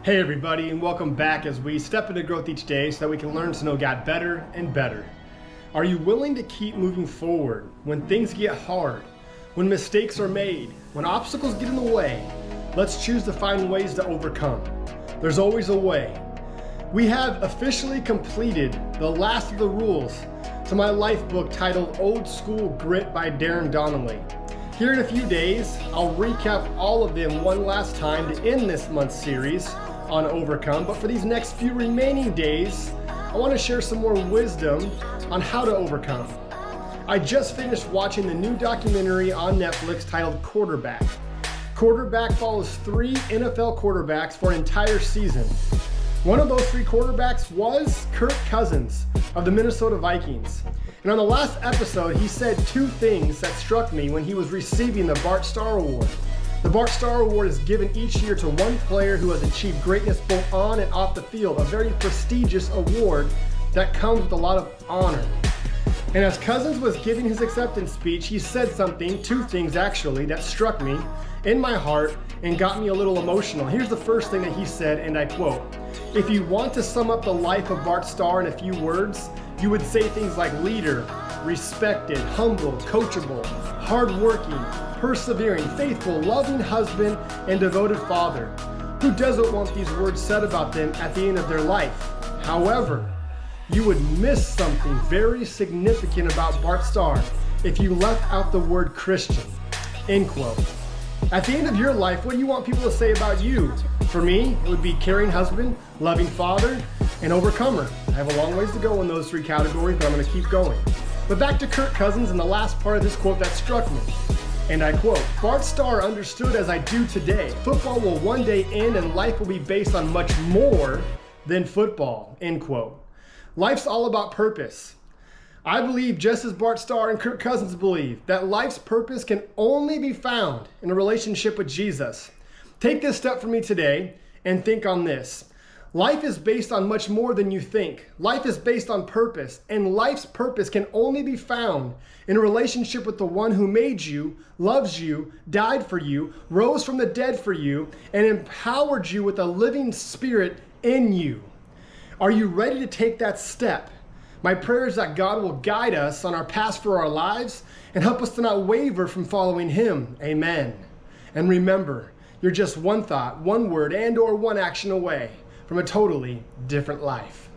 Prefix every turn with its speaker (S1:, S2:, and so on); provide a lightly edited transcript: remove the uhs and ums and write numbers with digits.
S1: Hey everybody, and welcome back as we step into growth each day so that we can learn to know God better and better. Are you willing to keep moving forward when things get hard, when mistakes are made, when obstacles get in the way? Let's choose to find ways to overcome. There's always a way. We have officially completed the last of the rules to my life book titled Old School Grit by Darren Donnelly. Here in a few days, I'll recap all of them one last time to end this month's series on Overcome, but for these next few remaining days, I want to share some more wisdom on how to overcome. I just finished watching the new documentary on Netflix titled Quarterback. Quarterback follows 3 NFL quarterbacks for an entire season. One of those 3 quarterbacks was Kirk Cousins of the Minnesota Vikings. And on the last episode, he said 2 things that struck me when he was receiving the Bart Starr Award. The Bart Starr Award is given each year to one player who has achieved greatness both on and off the field, a very prestigious award that comes with a lot of honor. And as Cousins was giving his acceptance speech, he said something, 2 things actually, that struck me in my heart and got me a little emotional. Here's the first thing that he said, and I quote, "If you want to sum up the life of Bart Starr in a few words, you would say things like leader, respected, humble, coachable, hardworking, persevering, faithful, loving husband, and devoted father. Who doesn't want these words said about them at the end of their life? However, you would miss something very significant about Bart Starr if you left out the word Christian." End quote. At the end of your life, what do you want people to say about you? For me, it would be caring husband, loving father, and overcomer. I have a long ways to go in those 3 categories, but I'm going to keep going. But back to Kirk Cousins and the last part of this quote that struck me. And I quote, "Bart Starr understood as I do today, football will one day end and life will be based on much more than football." End quote. Life's all about purpose. I believe, just as Bart Starr and Kirk Cousins believe, that life's purpose can only be found in a relationship with Jesus. Take this step from me today and think on this. Life is based on much more than you think. Life is based on purpose, and life's purpose can only be found in a relationship with the one who made you, loves you, died for you, rose from the dead for you, and empowered you with a living spirit in you. Are you ready to take that step? My prayer is that God will guide us on our path for our lives and help us to not waver from following Him. Amen. And remember, you're just one thought, one word, and/or one action away from a totally different life.